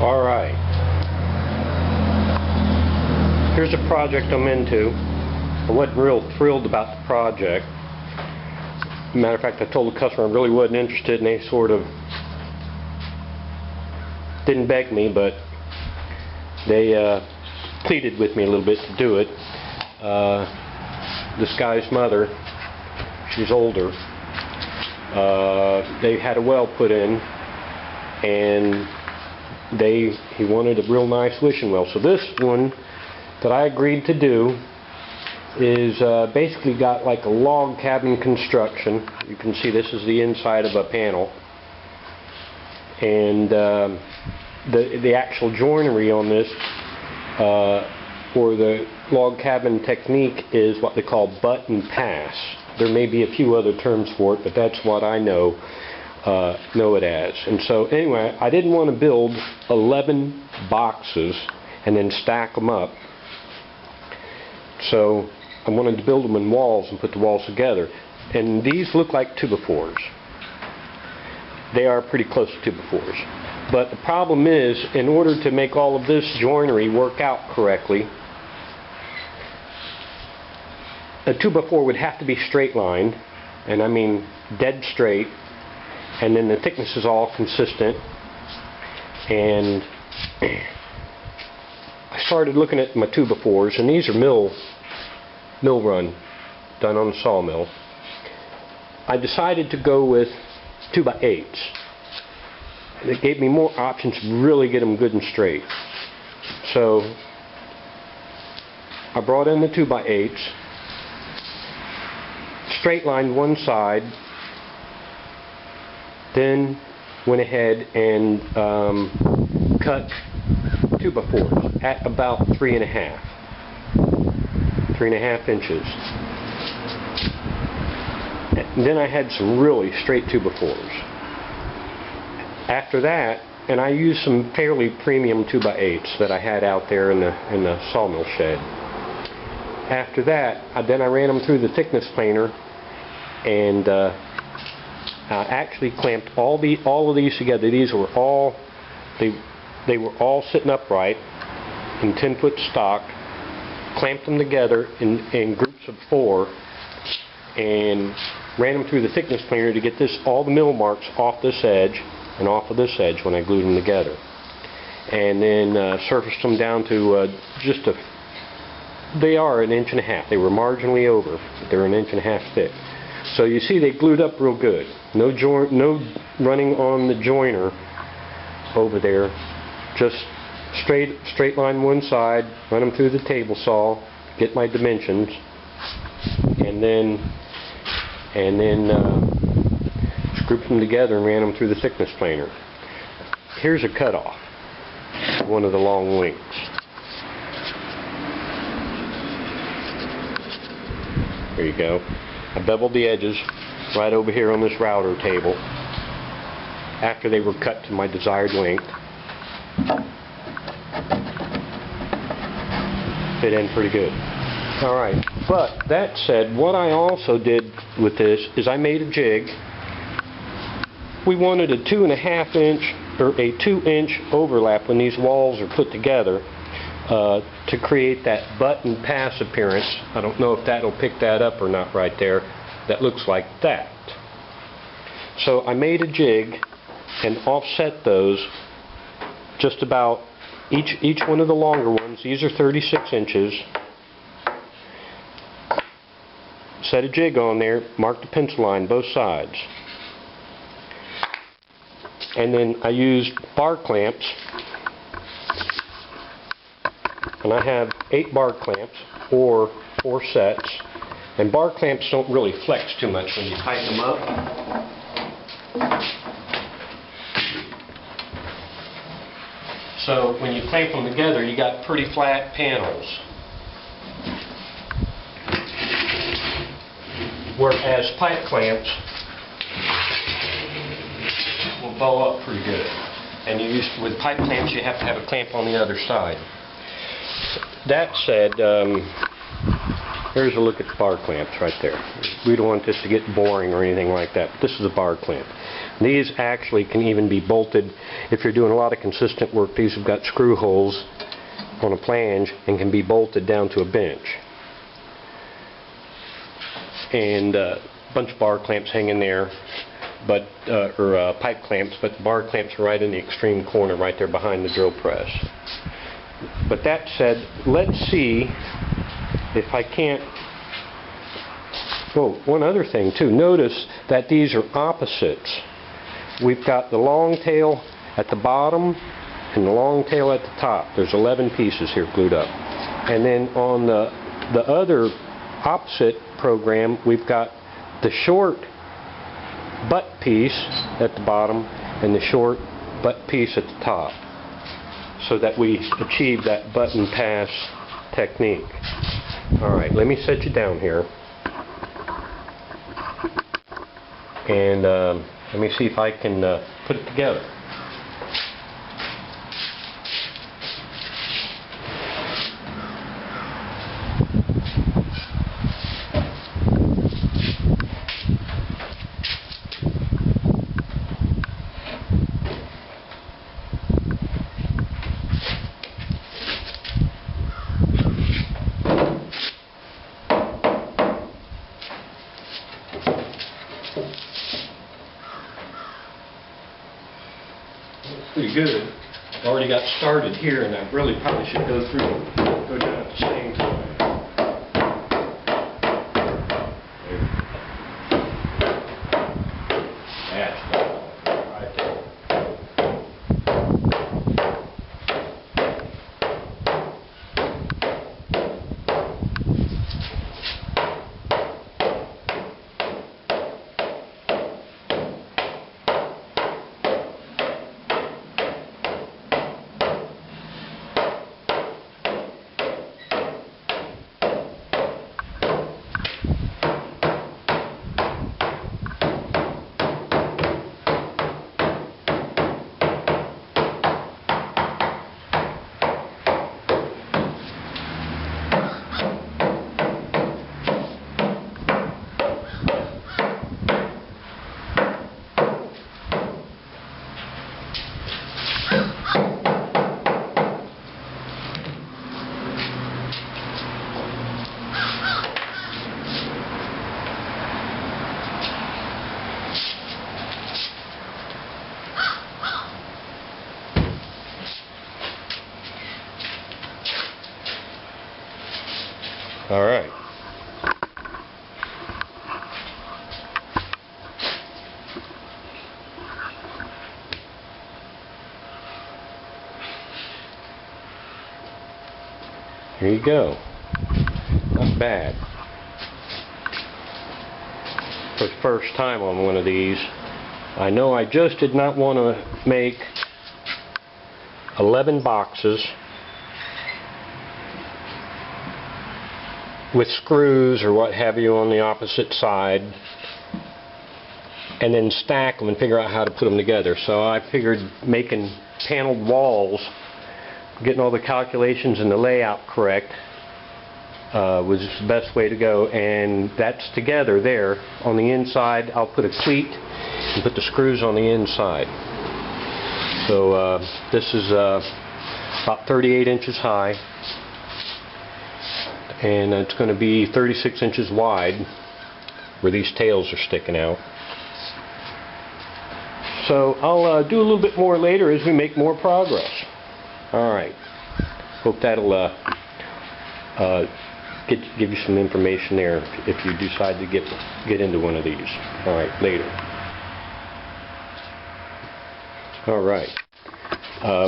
Alright, here's a project I'm into. I wasn't real thrilled about the project. Matter of fact, I told the customer I really wasn't interested, and they sort of didn't beg me, but they pleaded with me a little bit to do it. This guy's mother, she's older, they had a well put in, and he wanted a real nice wishing well. So this one that I agreed to do is basically got like a log cabin construction. You can see this is the inside of a panel, and the actual joinery on this for the log cabin technique is what they call butt and pass. There may be a few other terms for it, but that's what I know it as. And so anyway, I didn't want to build 11 boxes and then stack them up. So I wanted to build them in walls and put the walls together. And these look like 2x4s. They are pretty close to 2x4s. But the problem is, in order to make all of this joinery work out correctly, a 2x4 would have to be straight lined, and I mean dead straight, and then the thickness is all consistent. And I started looking at my 2x4s, and these are mill run, done on a sawmill. I decided to go with 2x8s. It gave me more options to really get them good and straight. So I brought in the 2x8s, straight lined one side, then went ahead and cut 2x4s at about 3.5 inches. And then I had some really straight 2x4s. After that, and I used some fairly premium 2x8s that I had out there in the sawmill shed. After that, I ran them through the thickness planer, and I actually clamped all of these together. These were all they were all sitting upright in 10-foot stock. Clamped them together in groups of 4, and ran them through the thickness planer to get all the mill marks off this edge and off of this edge when I glued them together. And then surfaced them down to they are 1.5 inches. They were marginally over, but they're 1.5 inches thick. So you see they glued up real good. No running on the joiner over there. Just straight line one side, run them through the table saw, get my dimensions, and then group them together and ran them through the thickness planer. Here's a cutoff, one of the long links. There you go. I beveled the edges right over here on this router table after they were cut to my desired length. Fit in pretty good. Alright, but that said, what I also did with this is I made a jig. We wanted a 2.5 inch or a 2-inch overlap when these walls are put together to create that butt and pass appearance. I don't know if that'll pick that up or not right there. That looks like that. So I made a jig and offset those just about each one of the longer ones. These are 36 inches. Set a jig on there, mark the pencil line both sides. And then I used bar clamps, and I have 8 bar clamps or 4 sets. And bar clamps don't really flex too much when you tighten them up. So when you clamp them together, you got pretty flat panels. Whereas pipe clamps will bow up pretty good. And with pipe clamps, you have to have a clamp on the other side. That said, here's a look at the bar clamps right there. We don't want this to get boring or anything like that, but this is a bar clamp. These actually can even be bolted if you're doing a lot of consistent work. These have got screw holes on a flange and can be bolted down to a bench. And a bunch of bar clamps hang in there, but or pipe clamps, but the bar clamps are right in the extreme corner right there behind the drill press. But that said, let's see if I can't... Oh, one other thing too. Notice that these are opposites. We've got the long tail at the bottom and the long tail at the top. There's 11 pieces here glued up. And then on the other opposite program, we've got the short butt piece at the bottom and the short butt piece at the top, so that we achieve that button pass technique. Alright, let me set you down here. And let me see if I can put it together. Pretty good. I've already got started here, and I really probably should go down at the same time. That's right there. All right. Here you go. Not bad. For the first time on one of these. I know I just did not want to make 11 boxes with screws or what have you on the opposite side and then stack them and figure out how to put them together. So I figured making paneled walls, getting all the calculations and the layout correct was the best way to go, and that's together there. On the inside I'll put a cleat and put the screws on the inside. So this is about 38 inches high, and it's going to be 36 inches wide where these tails are sticking out. So I'll do a little bit more later as we make more progress. Alright, hope that'll give you some information there if you decide to get into one of these. Alright, later. Alright,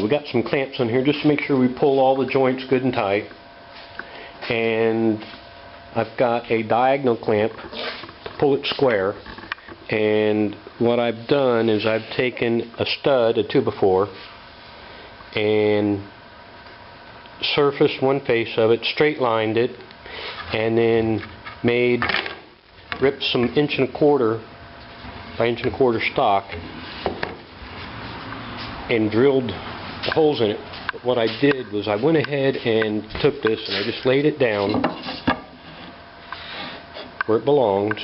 we got some clamps on here just to make sure we pull all the joints good and tight. And I've got a diagonal clamp to pull it square, and what I've done is I've taken a stud, a 2x4, and surfaced one face of it, straight lined it, and then ripped some 1¼ by 1¼ stock and drilled holes in it. But what I did was I went ahead and took this and I just laid it down where it belongs,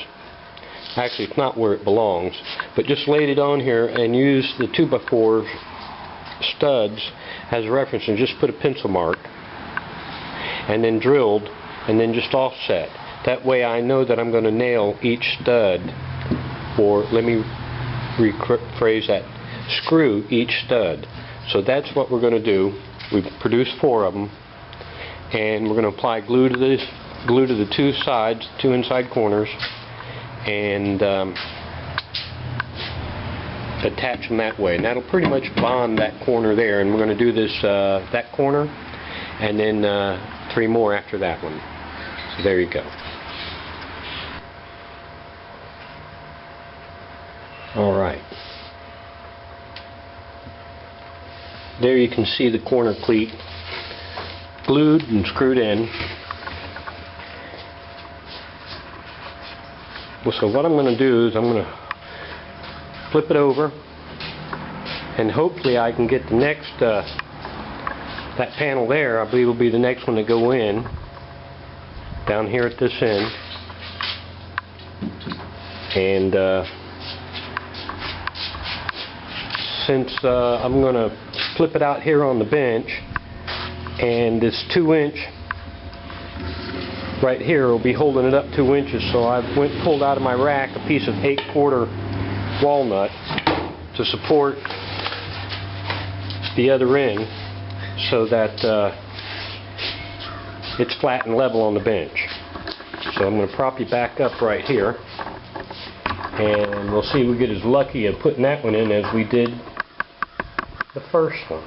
Actually, it's not where it belongs, but just laid it on here and used the 2x4 studs as a reference and just put a pencil mark and then drilled and then just offset. That way I know that I'm going to nail each stud, or let me rephrase that, screw each stud. So that's what we're going to do. We've produced 4 of them, and we're going to apply glue to the 2 sides, 2 inside corners, and attach them that way, and that'll pretty much bond that corner there. And we're going to do this that corner and then 3 more after that one. So there you go. Alright, there you can see the corner cleat glued and screwed in. So what I'm going to do is I'm going to flip it over, and hopefully I can get the next, that panel there, I believe will be the next one to go in, down here at this end. And since I'm going to flip it out here on the bench, and this 2-inch right here will be holding it up 2 inches, so I pulled out of my rack a piece of 8/4 walnut to support the other end, so that it's flat and level on the bench. So I'm going to prop you back up right here, and we'll see if we get as lucky at putting that one in as we did the first one.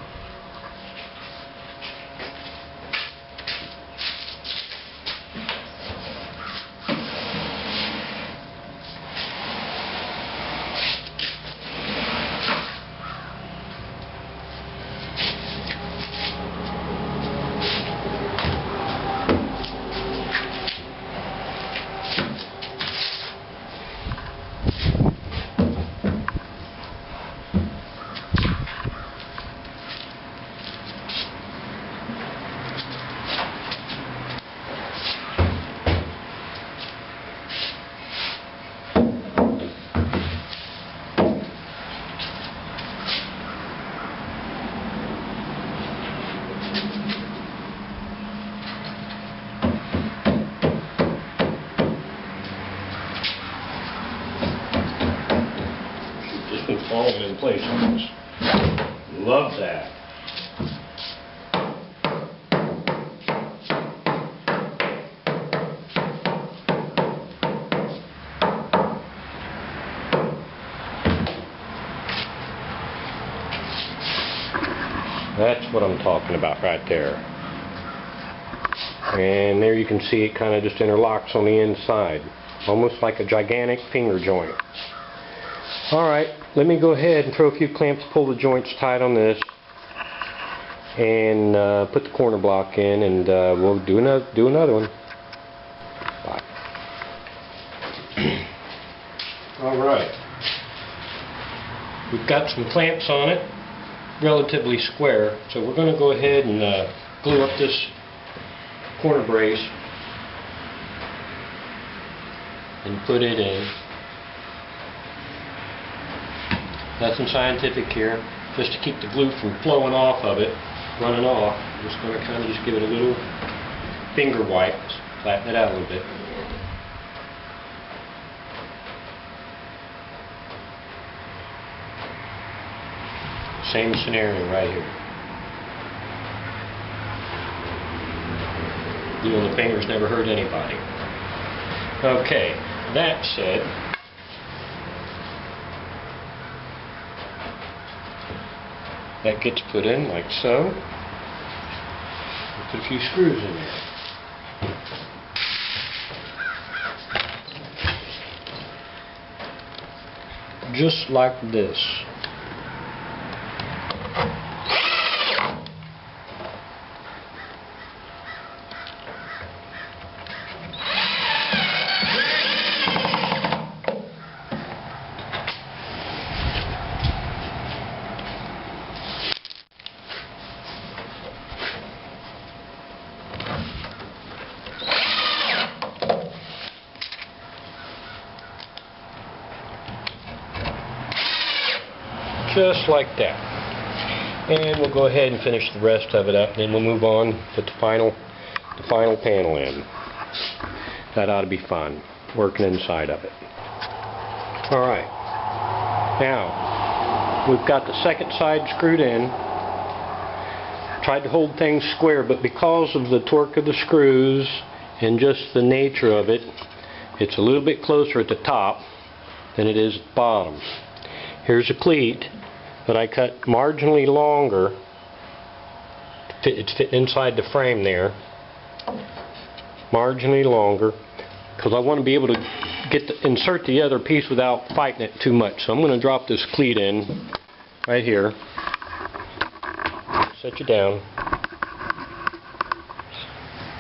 Falling in place on this. Love that. That's what I'm talking about right there. And there you can see it kind of just interlocks on the inside, almost like a gigantic finger joint. Alright, let me go ahead and throw a few clamps, pull the joints tight on this, and put the corner block in, and we'll do another one. Bye. Alright, we've got some clamps on it, relatively square, so we're going to go ahead and glue up this corner brace and put it in. Nothing scientific here, just to keep the glue from flowing off of it, running off. I'm just going to kind of just give it a little finger wipe, just flatten it out a little bit. Same scenario right here. Glue on the fingers never hurt anybody. Okay, that said, that gets put in like so. Put a few screws in there. Just like this. just like that. And we'll go ahead and finish the rest of it up, then we'll move on to the final panel in. That ought to be fun, working inside of it. Alright, now we've got the second side screwed in. Tried to hold things square, but because of the torque of the screws and just the nature of it, it's a little bit closer at the top than it is at the bottom. Here's a cleat that I cut marginally longer. It's fitting inside the frame there. Marginally longer, because I want to be able to insert the other piece without fighting it too much. So I'm going to drop this cleat in right here. Set you down.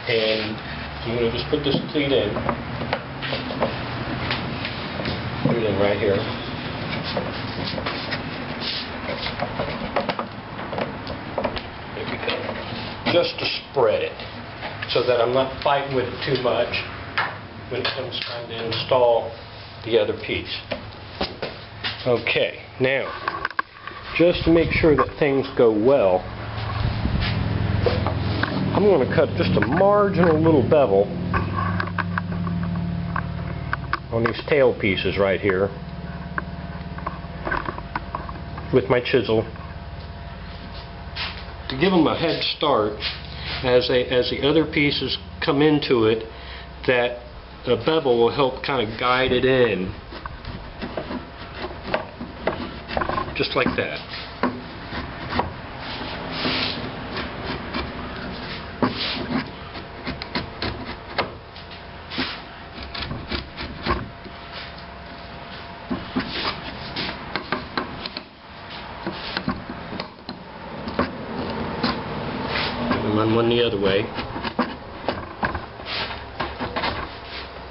And I'm going to just put this cleat in. Put it in right here. There we go. Just to spread it, so that I'm not fighting with it too much when it comes time to install the other piece. Okay, now, just to make sure that things go well, I'm going to cut just a marginal little bevel on these tail pieces right here with my chisel to give them a head start as the other pieces come into it. That a bevel will help kind of guide it in, just like that. Run one the other way.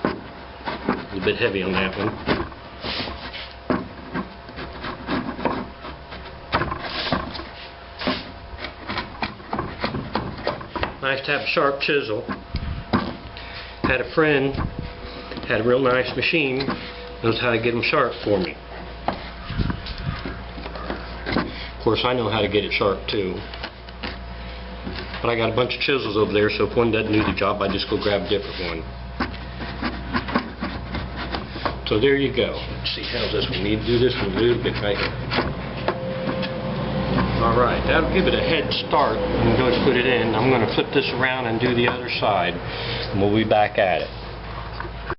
A little bit heavy on that one. Nice to have a sharp chisel. Had a friend, had a real nice machine, knows how to get them sharp for me. Of course, I know how to get it sharp too. But I got a bunch of chisels over there, so if one doesn't do the job, I just go grab a different one. So there you go. Let's see, how's this one? Need to do this one a little bit right here. Alright, that'll give it a head start. I'm going to put it in. I'm going to flip this around and do the other side, and we'll be back at it.